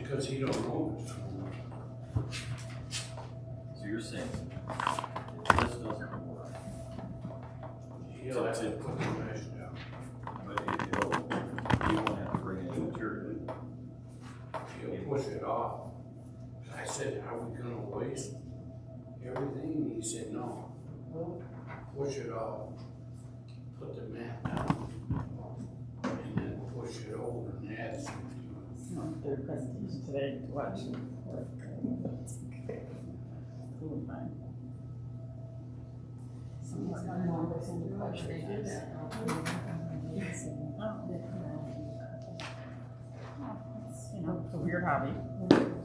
Because he don't know. So you're saying, if this doesn't work, He'll have to put the mesh down. but you won't have to bring any material. He'll push it off. I said, are we gonna waste everything? He said, no. Push it off, put the mat down, and then push it over and add something Their presentation today to watch. Cool, fine. You know, it's a weird hobby.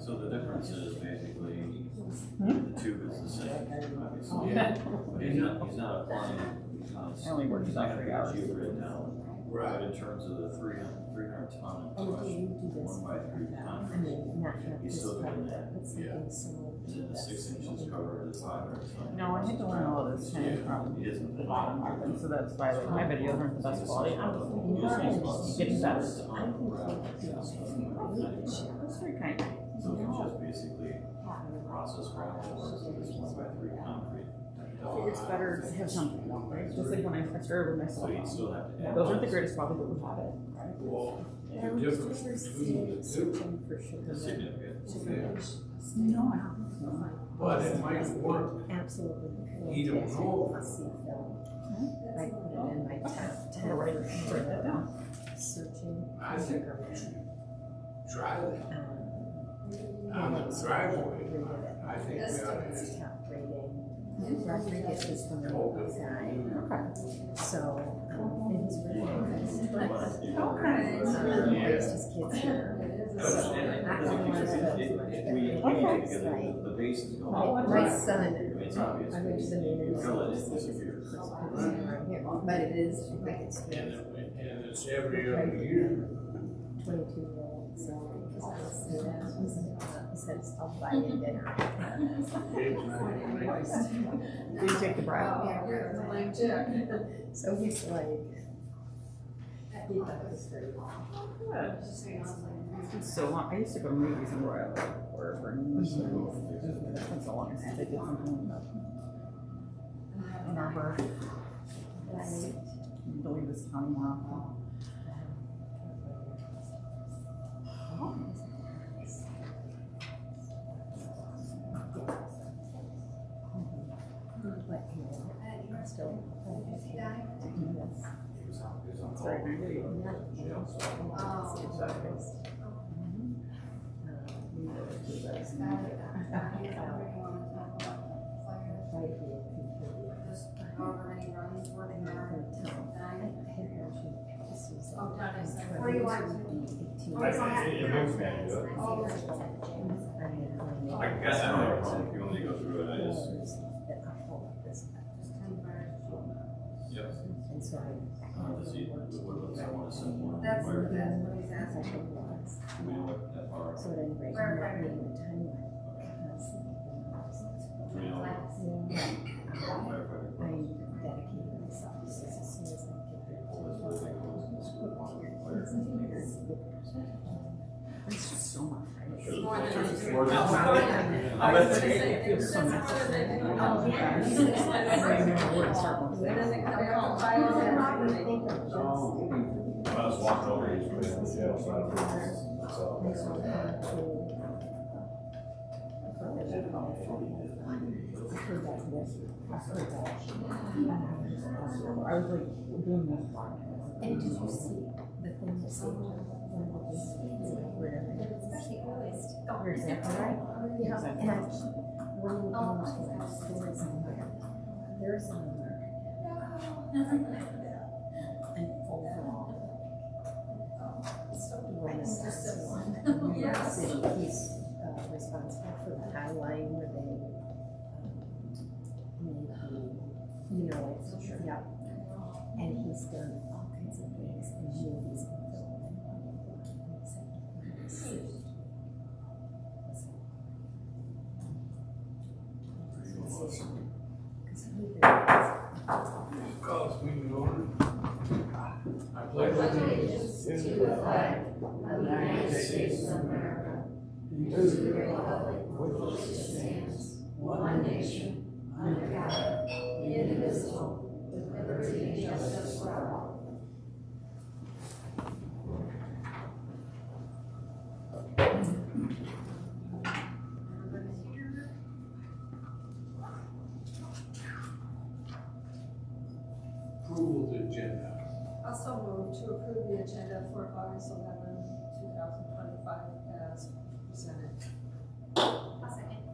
So the difference is basically, the tube is the same, obviously. Yeah. But he's not applying, I only worked he's not about gonna 3 get hours. you written down. Right. But in terms of the 300 ton and 1x3 concrete, he's still doing that. Yeah. And the 6 inches covered, the 500 ton. No, I had to learn all of this kind of from He isn't. the bottom of them, so that's why like my videos aren't the best quality. I'm getting better. That's very kind. So it's just basically process gravel versus 1x3 concrete. It's better to have something, right? Just like when I started with So my you'd still have to add. those aren't the greatest quality, but we have it. Well, the difference between the two, It's significant. yeah. No, I don't think so. But it might work. Absolutely. He don't know. I put it in my top I'm gonna write that down. searching. I think we should try that. On the driveway, I think we ought It's to. top rating. Rodriguez is the one design. Okay. So, it was really nice. Okay. Raised his kids here. So, If we need to get the base is going. my son, It's obvious. I went to the meeting. You fill it, it disappears. But it is, I think it's And it's every other year. 22-year-old, so he says, I'll buy you dinner. Do you take the bribe? So he's like, he thought it was very It's so long. I used to go to movies in Royal or for English. It's been so long since I did something like that. In our birth. I believe this county now. But, you know, still. It's very good. However many runs were in there. Where do you want to? I guess I don't have a problem if you want me to go through it, I just. Yep. And so To see what I want to send more. That's Where- what he's asking. Do we know what that far? So at any rate, I'm not meeting the timeline because Do we know what firefighter I calls? dedicated myself to this as soon as I get Well, that's where they go in the school. Fire. It's just so much, right? More than I bet It feels so nice. Oh, yeah. I don't know where to start with this. I was walking over, he's putting in the jail, so I don't know. I was like doing this. And did you see the thing you said? You're exactly right. Yeah, and when we go to like stories somewhere, there's an overall Renaissance one. New York City, he's responsible for the High Line where they made the, you know, it's, yeah. And he's done all kinds of things in movies and film. Calls me in order. I pledge allegiance To the flag of the United States of America republic for which it stands, one nation, under God, indivisible, with liberty and justice for all. Approval of the agenda. Also move to approve the agenda for August 11, 2025 as presented. I'll second.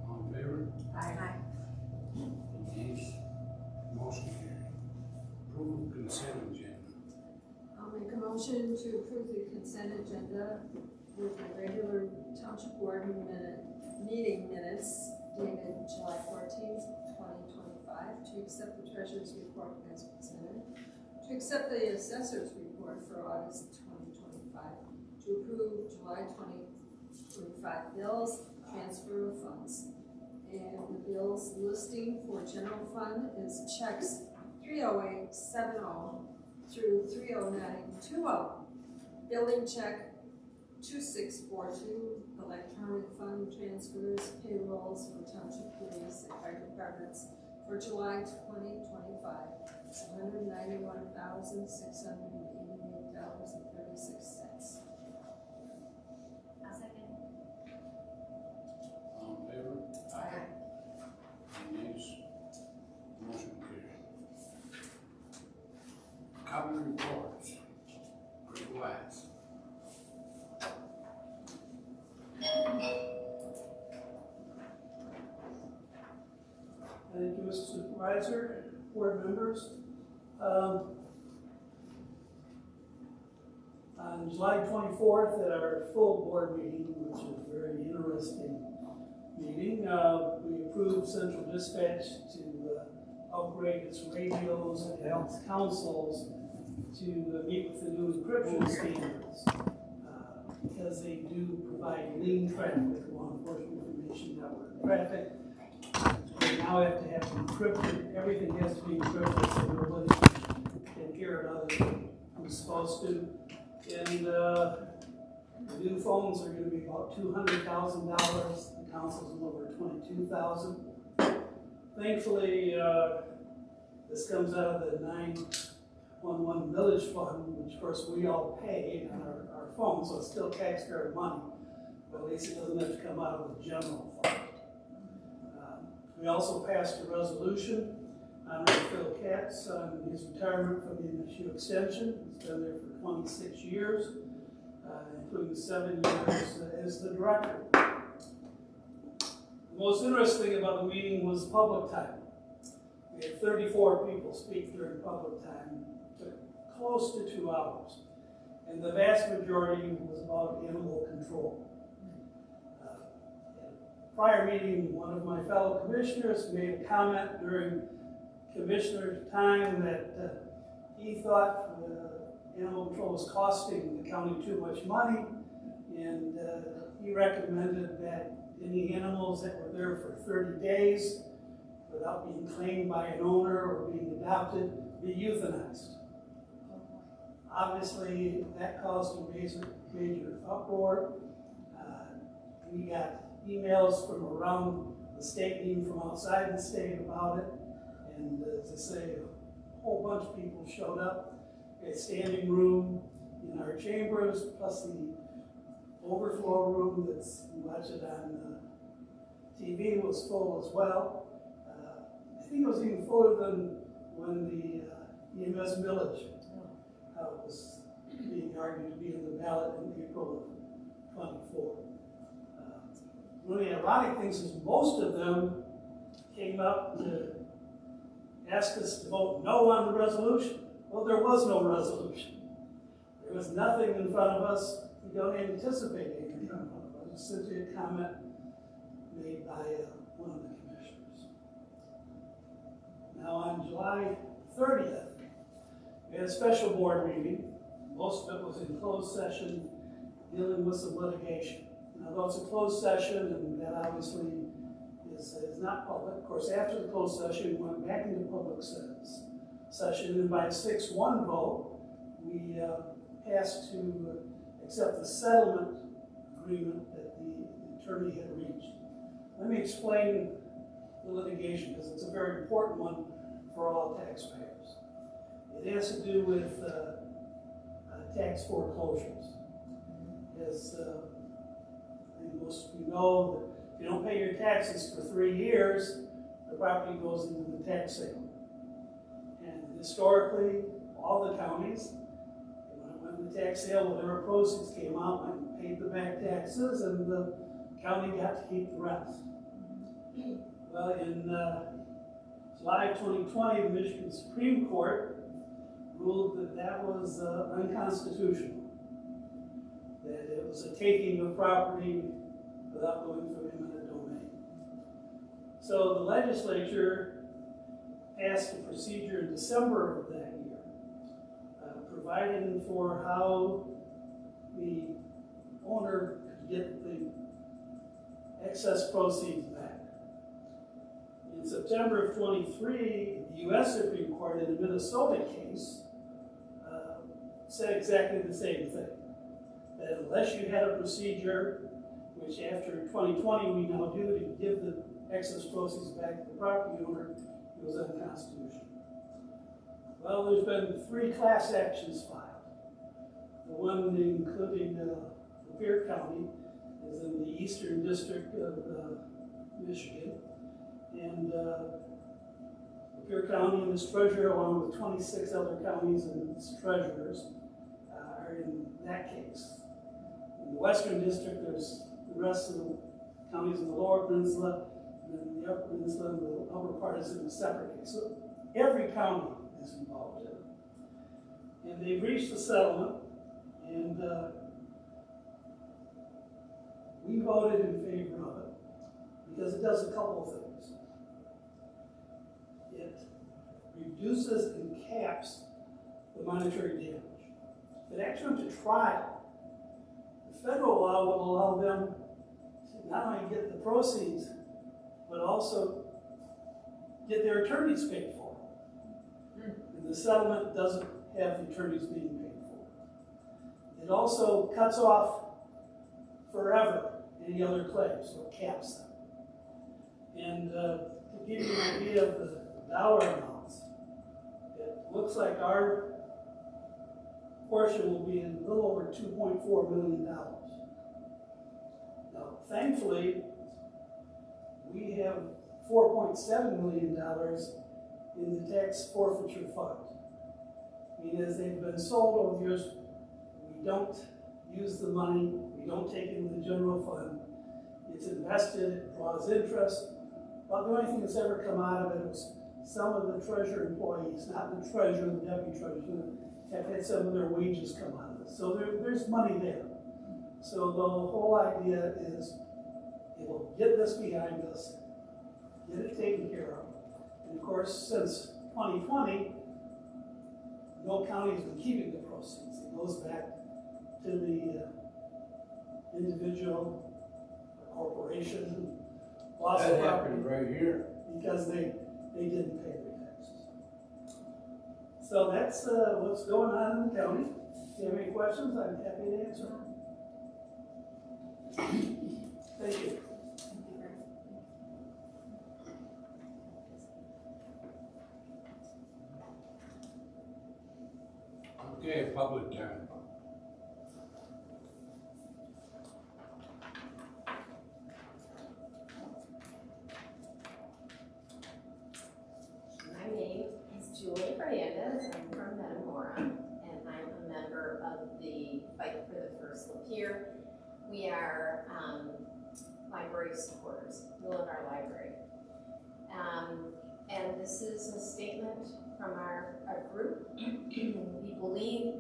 All in favor? Aye. Against? Motion carried. Approval of consent agenda. I'll make a motion to approve the consent agenda with the regular township board meeting minutes dated July 14th, 2025, to accept the treasurer's report as presented, to accept the assessor's report for August 2025, to approve July 2025 bills, transfer of funds. And the bills listing for general fund is checks 30870 through 30920. Billing check 2642, electronic fund transfers, payrolls for township police and fire departments for July 2025. It's $191,688.36. I'll second. All in favor? Aye. Against? Motion carried. Common reports. Requests. Thank you, Mr. Supervisor, board members. On July 24th at our full board meeting, which was a very interesting meeting, we approved Central Dispatch to upgrade its radios and its consoles to meet with the new encryption standards, because they do provide lean traffic, law enforcement information network traffic. They now have to have encrypted, everything has to be encrypted so nobody can hear it other than who's supposed to. And the new phones are going to be about $200,000. The consoles are over $22,000. Thankfully, this comes out of the 911 Village Fund, which of course we all pay on our phones, so it's still taxpayer money, but at least it doesn't have to come out of the general fund. We also passed a resolution honoring Phil Katz on his retirement from the MSU Extension. He's been there for 26 years, including 7 years as the director. The most interesting about the meeting was public time. We had 34 people speak during public time. It took close to 2 hours. And the vast majority was about animal control. Prior meeting, one of my fellow commissioners made a comment during commissioner time that he thought animal control was costing the county too much money, and he recommended that any animals that were there for 30 days without being claimed by an owner or being adopted be euthanized. Obviously, that caused a major uproar. We got emails from around the state, even from outside the state about it. And as I say, a whole bunch of people showed up. We had standing room in our chambers, plus the overflow room that's, you watch it on TV, was full as well. I think it was even fuller than when the EMS Village was being argued to be in the ballot in April of 24. One of the ironic things is most of them came up to ask us to vote no on the resolution. Well, there was no resolution. There was nothing in front of us. We don't anticipate anything in front of us. It's simply a comment made by one of the commissioners. Now on July 30th, we had a special board meeting. Most of it was in closed session dealing with some litigation. Although it's a closed session, and that obviously is not public. Of course, after the closed session, we went back into public session, and by a 6-1 vote, we passed to accept the settlement agreement that the attorney had reached. Let me explain the litigation, because it's a very important one for all taxpayers. It has to do with tax foreclosures. As I think most of you know, that if you don't pay your taxes for 3 years, the property goes into the tax sale. And historically, all the counties, when it went to the tax sale, whatever proceeds came out and paid the back taxes, and the county got to keep the rest. Well, in July 2020, the Michigan Supreme Court ruled that that was unconstitutional, that it was a taking of property without going through eminent domain. So the legislature passed a procedure in December of that year, providing for how the owner could get the excess proceeds back. In September of 23, the U.S. Supreme Court in the Minnesota case said exactly the same thing. That unless you had a procedure, which after 2020 we now do, to give the excess proceeds back to the property owner, it was unconstitutional. Well, there's been 3 class actions filed. The one including Lapeer County is in the Eastern District of Michigan. And Lapeer County and its treasurer, along with 26 other counties and its treasurers, are in that case. In the Western District, there's the rest of the counties in the Lower Peninsula, and then the Upper Peninsula, and the upper part is in a separate case. So every county is involved in it. And they've reached a settlement, and we voted in favor of it because it does a couple of things. It reduces and caps the monetary damage. If it actually went to trial, the federal law will allow them to not only get the proceeds, but also get their attorneys paid for. And the settlement doesn't have the attorneys being paid for. It also cuts off forever any other claims, so it caps them. And to give you an idea of the dollar amounts, it looks like our portion will be a little over $2.4 million. Now, thankfully, we have $4.7 million in the tax forfeiture fund. I mean, as they've been sold over the years, we don't use the money, we don't take it into the general fund. It's invested, it draws interest. But the only thing that's ever come out of it is some of the treasurer employees, not the treasurer and the deputy treasurer, have had some of their wages come out of it. So there's money there. So the whole idea is it'll get this behind us, get it taken care of. And of course, since 2020, no county has been keeping the proceeds. It goes back to the individual, corporation, lost That property happened right here. because they didn't pay their taxes. So that's what's going on in the county. If you have any questions, I'm happy to answer them. Thank you. Okay, public time. My name is Julie Fernandez. I'm from Metamora, and I'm a member of the Fight for the First Lapeer. We are library supporters. We love our library. And this is a statement from our group. We believe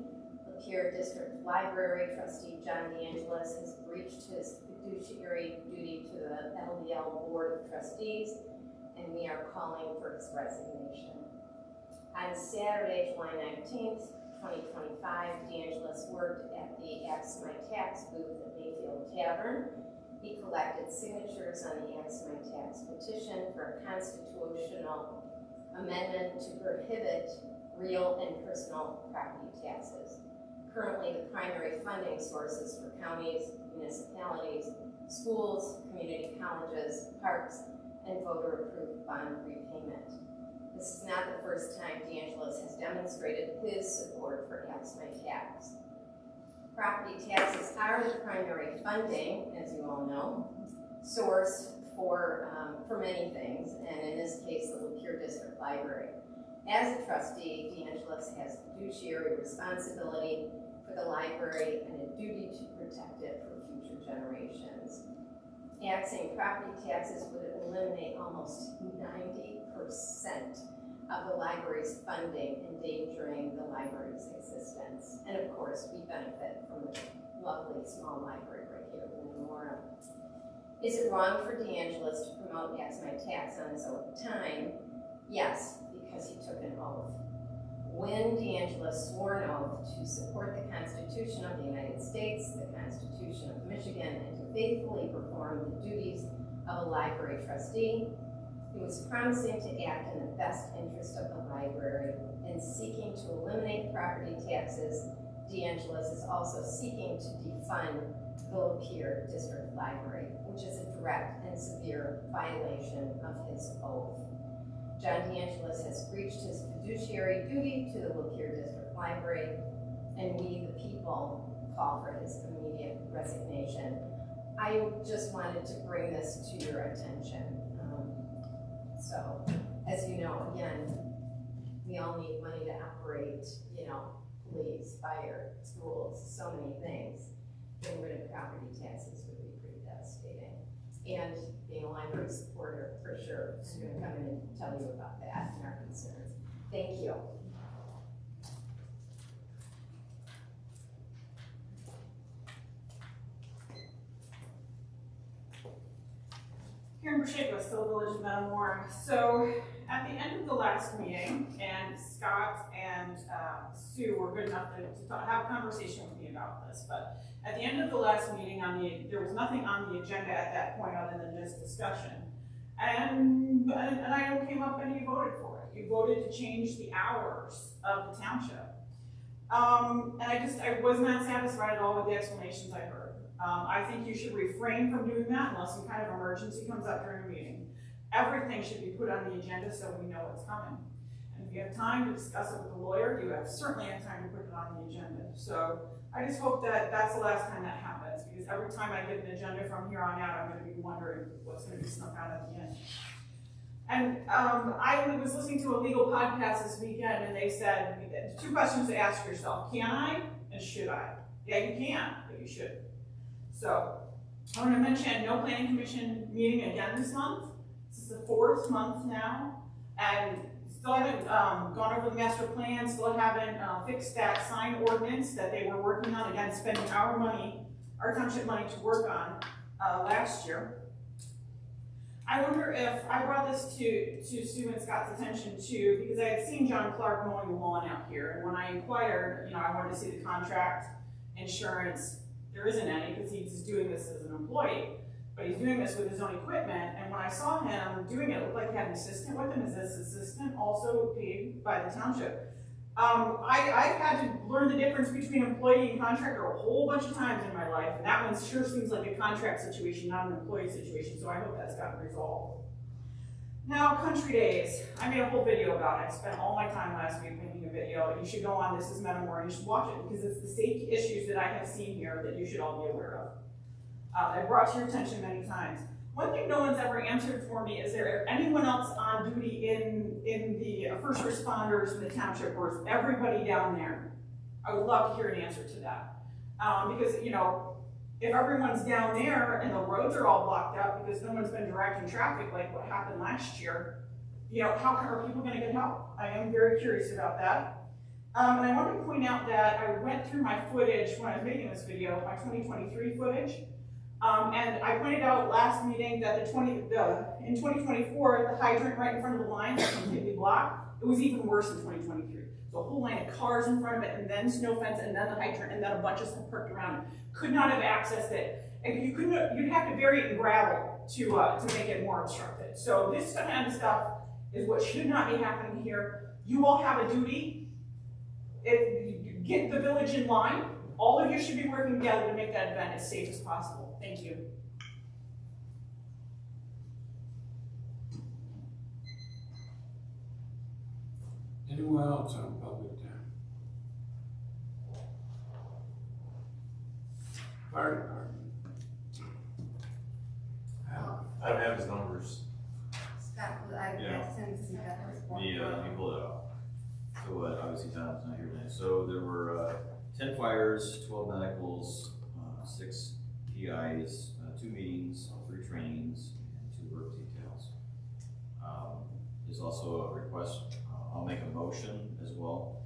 Lapeer District Library Trustee John DeAngelis has breached his fiduciary duty to the LDL Board of Trustees, and we are calling for his resignation. On Saturday, July 19th, 2025, DeAngelis worked at the Axe My Tax booth at Mayfield Tavern. He collected signatures on the Axe My Tax petition for a constitutional amendment to prohibit real and personal property taxes. Currently, the primary funding sources for counties, municipalities, schools, community colleges, parks, and voter-approved bond repayment. This is not the first time DeAngelis has demonstrated his support for Ask My Tax. Property taxes are the primary funding, as you all know, source for many things, and in this case, the Lapeer District Library. As a trustee, DeAngelis has fiduciary responsibility for the library and a duty to protect it for future generations. Axing property taxes would eliminate almost 90% of the library's funding, endangering the library's existence. And of course, we benefit from the lovely small library right here in Metamora. Is it wrong for DeAngelis to promote Ask My Tax on his own time? Yes, because he took an oath. When DeAngelis swore an oath to support the Constitution of the United States, the Constitution of Michigan, and to faithfully perform the duties of a library trustee, he was promising to act in the best interest of the library. In seeking to eliminate property taxes, DeAngelis is also seeking to defund the Lapeer District Library, which is a direct and severe violation of his oath. John DeAngelis has breached his fiduciary duty to the Lapeer District Library, and we, the people, call for his immediate resignation. I just wanted to bring this to your attention. So, as you know, again, we all need money to operate, police, fire, schools, so many things. Getting rid of property taxes would be pretty devastating. And being a library supporter, for sure, I'm going to come in and tell you about that and our concerns. Thank you. Karen Pacheco, still Village of Metamora. So at the end of the last meeting, and Scott and Sue were good enough to have a conversation with me about this, but at the end of the last meeting, there was nothing on the agenda at that point other than just discussion. And an item came up and you voted for it. You voted to change the hours of the township. And I was not satisfied at all with the explanations I heard. I think you should refrain from doing that unless some kind of emergency comes up during a meeting. Everything should be put on the agenda so we know what's coming. And if you have time to discuss it with the lawyer, you certainly have time to put it on the agenda. So I just hope that that's the last time that happens, because every time I get an agenda from here on out, I'm going to be wondering what's going to be snuck out at the end. And I was listening to a legal podcast this weekend, and they said, 2 questions to ask yourself: can I and should I? Yeah, you can, but you should. So I want to mention no planning commission meeting again this month. This is the 4th month now, and still haven't gone over the master plan, still haven't fixed that sign ordinance that they were working on, again, spending our money, our township money to work on last year. I wonder if, I brought this to Sue and Scott's attention too, because I had seen John Clark mowing the lawn out here, and when I inquired, I wanted to see the contract, insurance. There isn't any, because he's doing this as an employee, but he's doing this with his own equipment. And when I saw him doing it, it looked like he had an assistant with him. Is this assistant also paid by the township? I've had to learn the difference between employee and contractor a whole bunch of times in my life, and that one sure seems like a contract situation, not an employee situation, so I hope that's gotten resolved. Now, Country Days. I made a whole video about it. I spent all my time last week making a video. You should go on This Is Metamora, and you should watch it, because it's the safety issues that I have seen here that you should all be aware of. I've brought to your attention many times. One thing no one's ever answered for me is there anyone else on duty in the first responders in the township, or is everybody down there? I would love to hear an answer to that. Because, if everyone's down there and the roads are all blocked up because no one's been directing traffic like what happened last year, how are people going to get help? I am very curious about that. And I want to point out that I went through my footage when I was making this video, my 2023 footage. And I pointed out last meeting that in 2024, the hydrant right in front of the line was completely blocked. It was even worse in 2023. So a whole line of cars in front of it, and then snow fence, and then the hydrant, and then a bunch of stuff parked around it. Could not have accessed it. And you'd have to bury it in gravel to make it more obstructed. So this kind of stuff is what should not be happening here. You all have a duty. Get the village in line. all of you should be working together to make that event as safe as possible. Thank you. Anyone else on public time? Fire department. I don't have his numbers. Scott, I Yeah. asked him if he got his report. Let me pull it up. So obviously Don's not here tonight. So there were 10 fires, 12 medicals, 6 PIs, 2 meetings, 3 trainings, and 2 work details. There's also a request, I'll make a motion as well.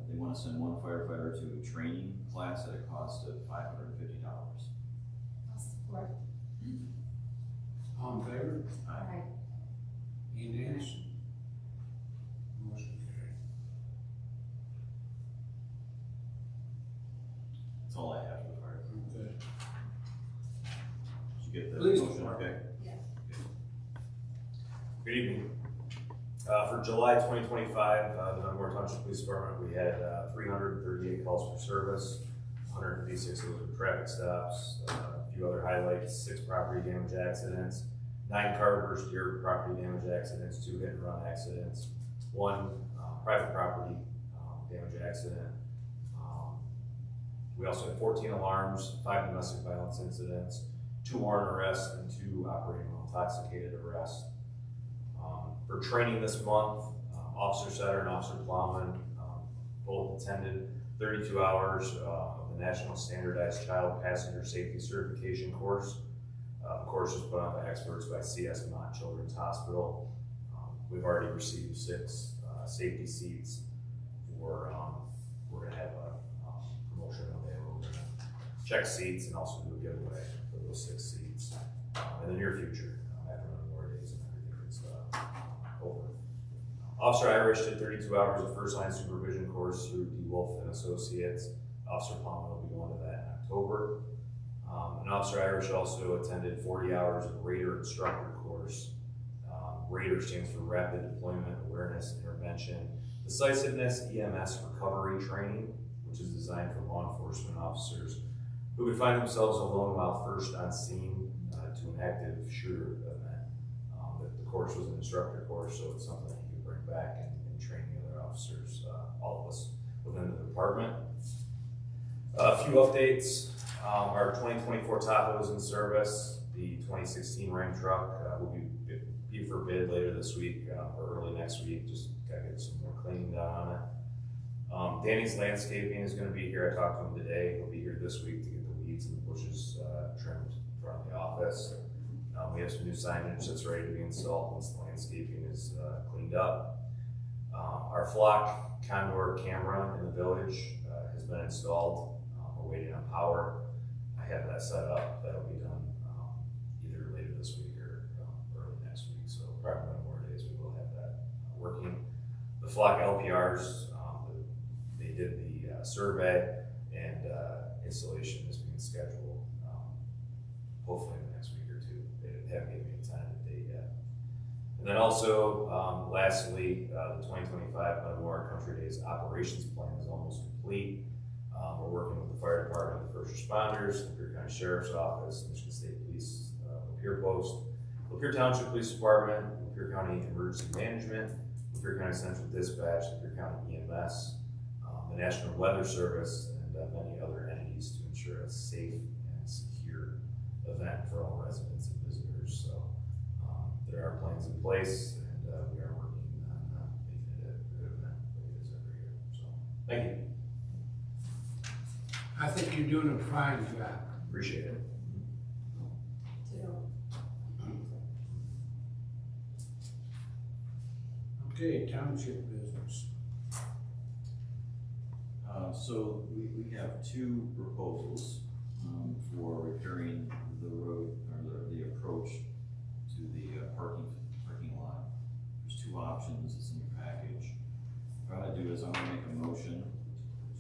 They want to send 1 firefighter to a training class at a cost of $550. I'll support. All in favor? Aye. Unanimous? Motion carried. That's all I have for the fire. Okay. Did you get the Police motion? department. Okay. Good evening. For July 2025, the Metamora Township Police Department, we had 338 calls for service, 156 of those were traffic stops, a few other highlights, 6 property damage accidents, 9 car burst gear property damage accidents, 2 hit and run accidents, 1 private property damage accident. We also had 14 alarms, 5 domestic violence incidents, 2 warrant arrests, and 2 operating while intoxicated arrests. For training this month, Officer Setter and Officer Plowman both attended 32 hours of the National Standardized Child Passenger Safety Certification course. The course was put on by experts by CS Mott Children's Hospital. We've already received 6 safety seats for, we're going to have a promotion on there. We're going to check seats and also do a giveaway for those 6 seats in the near future after Memorial Days and everything is over. Officer Irish did 32 hours of first line supervision course through D. Wolf and Associates. Officer Plowman will be going to that in October. And Officer Irish also attended 40 hours of Raider instructor course. Raider stands for Rapid Deployment Awareness Intervention Decisiveness EMS Recovery Training, which is designed for law enforcement officers who would find themselves alone while first on scene to an active shooter event. The course was an instructor course, so it's something that you can bring back and train the other officers, all of us within the department. A few updates. Our 2024 Tahoe is in service. The 2016 Ram truck will be for bid later this week or early next week. Just gotta get some more cleaning done on it. Danny's Landscaping is gonna be here. I talked to him today. He'll be here this week to get the weeds and the bushes trimmed in front of the office. We have some new signage that's ready to be installed once the landscaping is cleaned up. Our flock condor camera in the village has been installed. We're waiting on power. I have that set up. That'll be done either later this week or early next week. So probably one more days we will have that working. The flock LPRs, they did the survey and installation is being scheduled hopefully in the next week or 2. They haven't given me a tentative date yet. And then also, lastly, the 2025 Metamora Country Days operations plan is almost complete. We're working with the fire department, the first responders, the Lapeer County Sheriff's Office, Michigan State Police, Lapeer Post, Lapeer Township Police Department, Lapeer County Emergency Management, Lapeer County Central Dispatch, Lapeer County EMS, the National Weather Service, and many other entities to ensure a safe and secure event for all residents and visitors. So there are plans in place, and we are working on making it a good event like it is every year. So thank you. I think you're doing a fine job. Appreciate it. Okay, township business. So we have 2 proposals for repairing the road or the approach to the parking lot. There's 2 options. It's in your package. What I do is I'm gonna make a motion,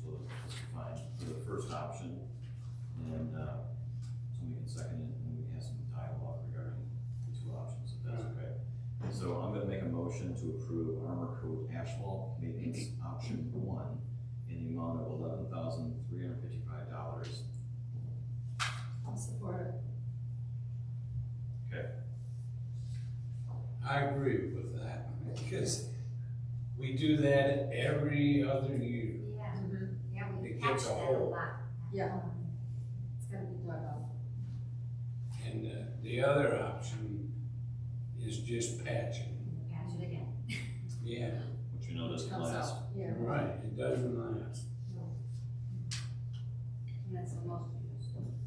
so this is fine, for the first option, and somebody can second it, and we can have some dialogue regarding the 2 options, if that's okay. So I'm gonna make a motion to approve Armor Coat Asphalt Maintenance Option 1 in the amount of $11,355 I agree with that, because we do that every other year. Yeah, yeah, we It patch gets a that a hole. lot. Yeah. It's gotta be dug up. And the other option is just patching. Patch it again. Yeah, Which we know doesn't Comes last. out, yeah. right, it doesn't last. And that's the most used entrance.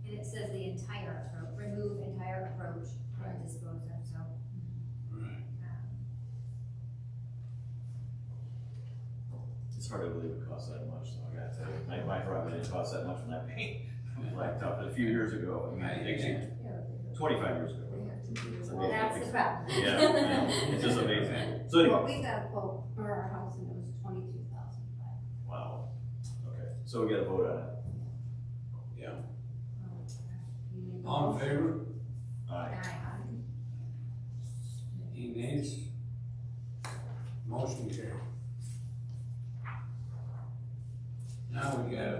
And it says the entire approach, remove entire approach and dispose of, so. Right. It's hard to believe it costs that much, so I gotta tell you, my driveway didn't cost that much when that paint blacktop a few years ago. I mean, actually, 25 years ago. It's Well, amazing. that's the problem. Yeah, it's just amazing. So Well, anyway, we got a quote for our house and it was 22,500. wow, okay, so we gotta vote on it. Yeah. You need the All in motion? favor? Aye. Any nays? Motion carried. Now we got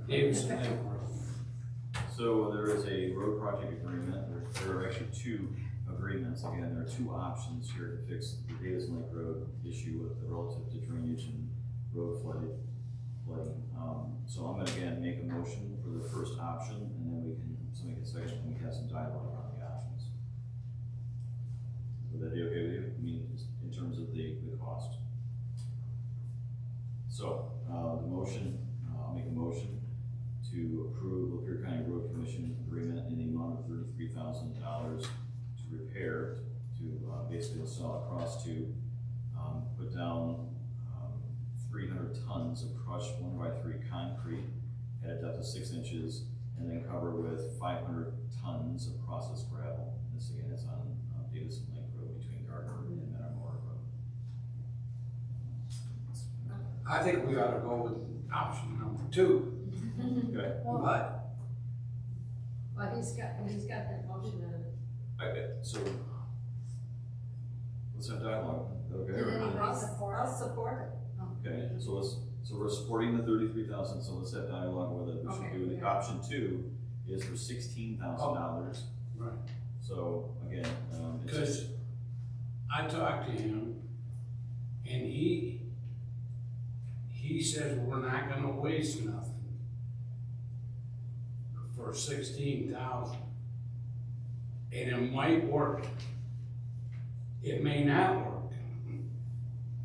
Davidson Lake Road. So there is a road project agreement, there are actually two agreements, again, there are two options here to fix the Davis Lake Road issue with relative to drainage and road flooding. So I'm gonna again make a motion for the first option, and then we can, somebody can second, and we can have some dialogue on the options. Would that be okay with you? I mean, just in terms of the cost. So, the motion, I'll make a motion to approve Lapeer County Road Commission agreement in the amount of $33,000 to repair, to basically install a cross tube, put down 300 tons of crushed 1x3 concrete at a depth of 6 inches, and then cover with 500 tons of processed gravel. This again is on Davis Lake Road between Gardner and Metamora Road. I think we ought to go with option number 2, Okay. but Well, he's got that motion in. Okay, so let's have dialogue. Okay. Did or- anybody I'll support? support Okay, so we're supporting the 33,000, so let's have dialogue whether we should Okay, do it. yeah. Option 2 is for $16,000. right. So again, it's Because I talked to him, and he says we're not gonna waste nothing for 16,000. And it might work. It may not work.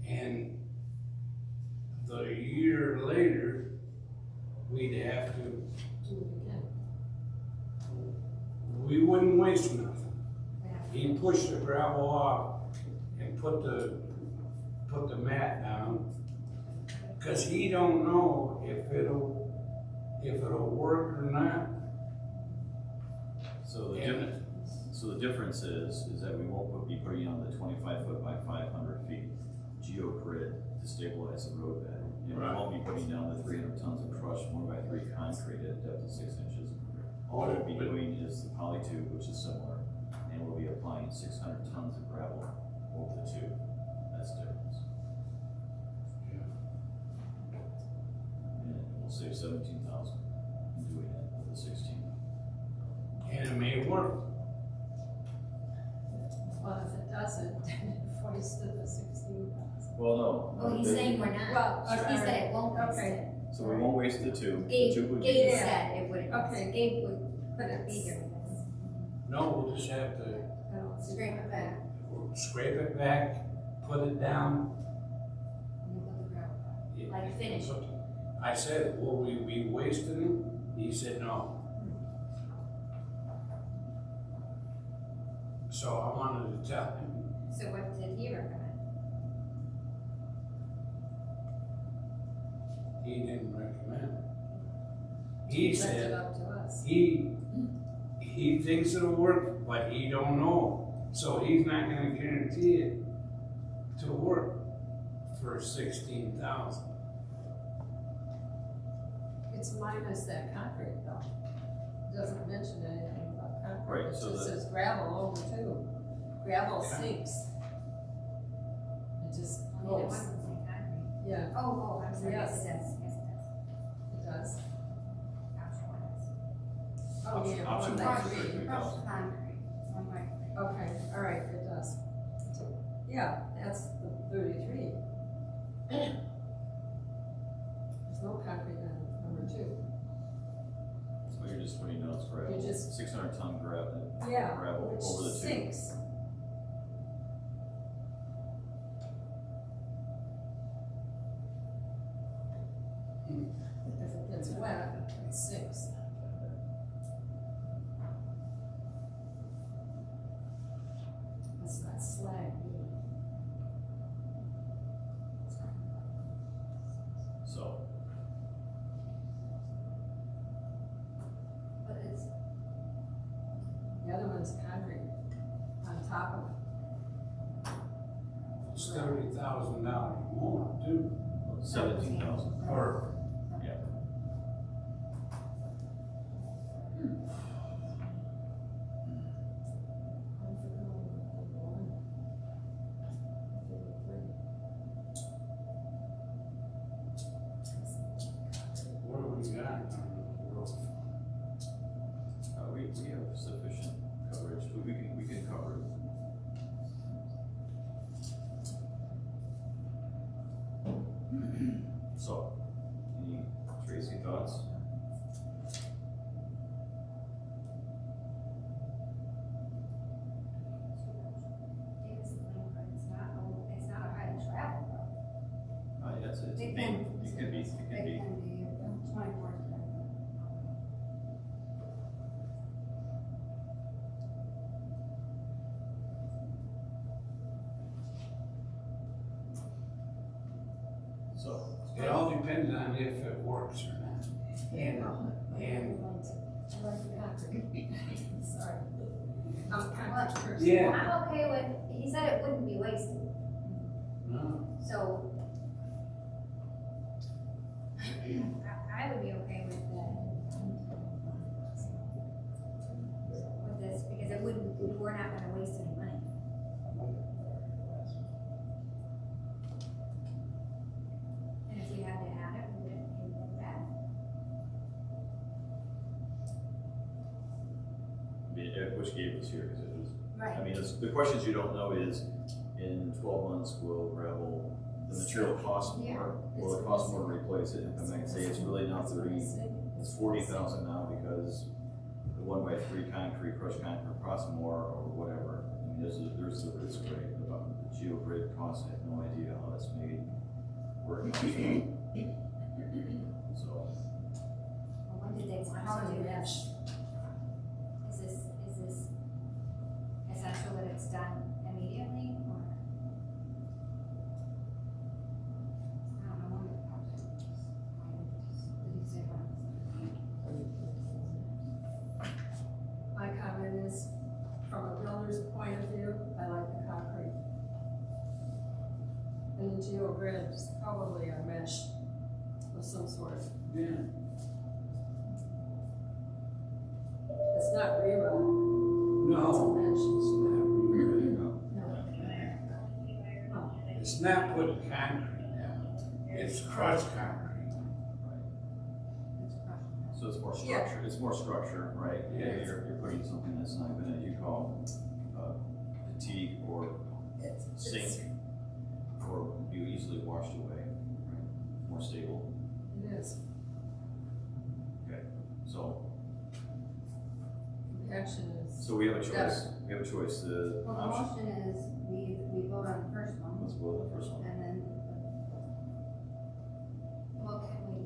And the year later, we'd have to, Do it again. we wouldn't waste nothing. He pushed the gravel off and put the mat down, cause he don't know if it'll work or not. so And the difference is that we won't be putting on the 25 foot by 500 feet geogrid to stabilize the road bed. And we Right. won't be putting down the 300 tons of crushed 1x3 concrete at a depth of 6 inches. All we'll be doing is the poly tube, which is similar, and we'll be applying 600 tons of gravel over the tube. That's the difference. And we'll save 17,000 in doing it with the 16. And it may work. Well, if it doesn't, then it wasted the 16,000. Well, no. Oh, he's saying we're not. Well, He said it won't waste okay. it. So we won't waste the tube. The Gabe, tube would be Gabe good. said it wouldn't. Okay. Gabe would put it, be here with us. No, we'll just have to Scrape it back. scrape it back, put it down. And then put the gravel down. Like finish. I said, will we be wasting it? He said no. So I wanted to tell him, So what did he recommend? he didn't recommend. He Left it said, up to us. he thinks it'll work, but he don't know. So he's not gonna guarantee it to work for 16,000. It's minus that concrete though. Doesn't mention anything about concrete. Right, It so just the- says gravel over too. Gravel Yeah. sinks. It just I mean, it goes. wasn't saying concrete. Yeah, Oh, I'm sorry, yes, Yes. it does, yes, it does. it does. Option one is. Oh, mean, Option one one way. is 33,000. Crushed concrete, one way. Okay, all right, it does. Yeah, that's the 33. There's no concrete on number 2. So you're just putting notes gravel, You're just- 600 ton gravel, Yeah, gravel which over the 2. sinks. If it gets wet, it sinks. That's not slag. So, But it's, The other one's concrete on top of. It's $30,000 more too. 17,000. Or, what do we got on the roof? We have sufficient coverage, we can cover it. So, any Tracy thoughts? it's not a high travel road. Yeah, it's a It main, can- it can be, It can be 24. so, It all depends on if it works or not. And I like the concrete. Sorry. I'm a concrete person. Yeah. I'm okay with, he said it wouldn't be wasted, no, so. I would be okay with this, because it wouldn't, we're not gonna waste any money. And if we had to add it, we would add which gave us here, because it was, it. I mean, the questions you don't know is, in 12 months, will gravel, the material cost more? Will it cost more to replace it, and come back and say it's really not 30, it's 40,000 now because the 1x3 concrete, crushed concrete costs more, or whatever. I mean, there's the risk, right, about the geogrid costs, I have no idea how that's made, where it comes from. So, Well, when did they want to do this? Is this essential that it's done immediately, or? I don't know when the project is. Did you say when? My comment is, from a builder's point of view, I like the concrete. And the geogrid is probably a mesh of some sort. yeah. It's not rebar. No, It's it's not put concrete down, it's crushed concrete. It's crushed. so it's more Yeah. structure, it's more structure, right? Yeah. You're putting something that's not gonna, you call, fatigue or sink, or be easily washed away, right? More stable, It is. so, The action is. so we have a choice, the Well, the option, motion is, we vote on the first one, let's go with the first one. and then, well, can we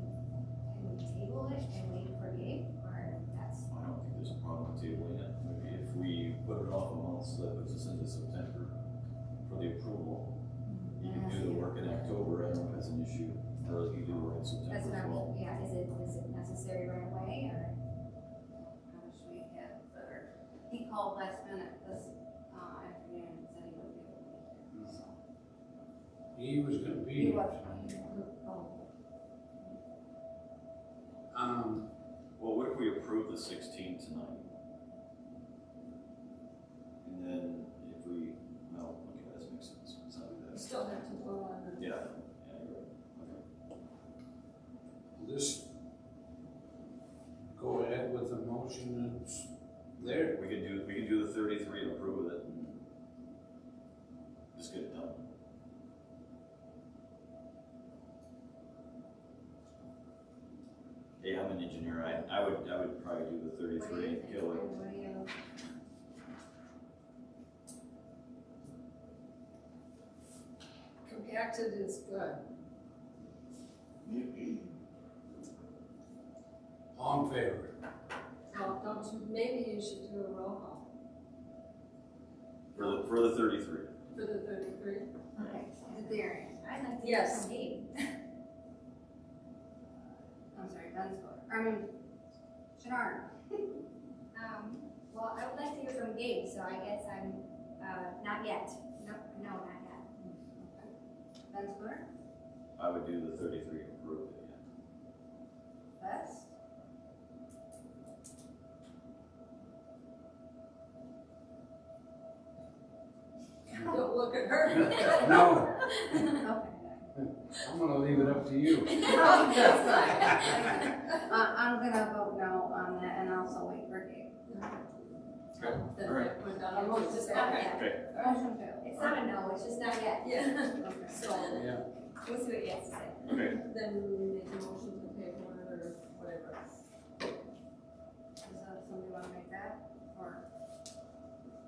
table it and wait for Gabe, or that's? I don't think there's a problem with tabling it, maybe if we put it off a month, so that puts us into September for the approval. You can do the work in October, I don't know if that's an issue, or you do work in That's September what as well. I'm, yeah, is it necessary right away, or? How much we get, or, he called last minute this, afternoon and said he would be able to make it, so. He was gonna be. He was. Well, what if we approve the 16 tonight? And then if we, no, okay, that makes sense, let's not do You that. still have to vote on it. Yeah, you're right, okay. This, go ahead with the motion that's There, We can do the 33 and approve it and just get it done. Hey, I'm an engineer, I would probably do the 33 and kill it. What do you? Compacted is good. all in favor? Well, don't you, maybe you should do a roll call For the 33. for the 33. Okay, Derderian. I'd like to hear Yes. from Gabe. I'm sorry, Benscoter. Chouinard. Well, I would like to hear from Gabe, so I guess I'm, not yet. No, not yet. Benscoter. I would do the 33 and approve it, yeah. Best. Don't look at her. No, Okay. I'm gonna leave it up to you. That's fine. I'm gonna vote no on that and also wait for Gabe. Then Alright. put Or down. motion Just failed. not yet. Okay. Motion failed. It's not a no, it's just not yet. Yeah, Okay. so Yeah, We'll see what he has to say. Okay. then we make a motion to table it or whatever. Somebody wanna make that, or?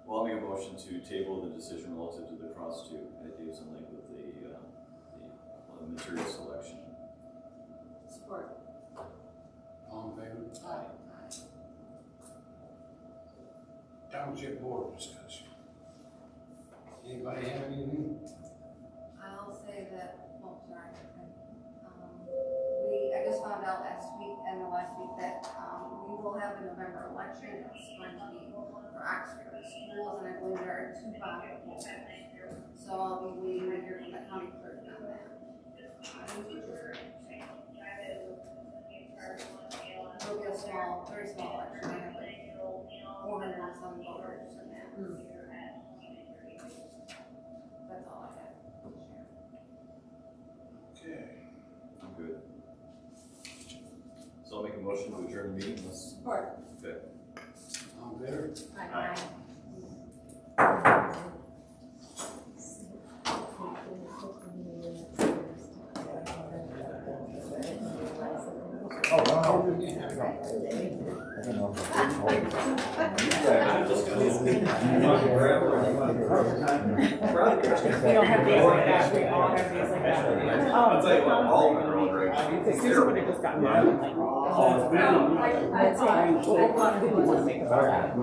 Well, I'll make a motion to table the decision relative to the cross tube at Davidson Lake with the material selection. Support. all in favor? Aye. Township board discussion. Anybody have anything? I'll say that, oh, sorry. I just found out last week that, we will have a November election. It's going to be for Oxford schools, and I believe there are 2 possible. So I'll be waiting to hear from the county clerk on that. It'll be a small, very small election. I have like 400 and some voters in that. That's all I have. Okay. I'm good. So I'll make a motion to adjourn the meeting unless. Support. Okay. All in favor? Aye. Oh, no. We don't have days like that, we all have days like that. I'll tell you what, all of them are all great. Susan would have just gotten mad, like, I'd say, I didn't want to make a bar. I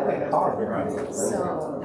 would call her. So.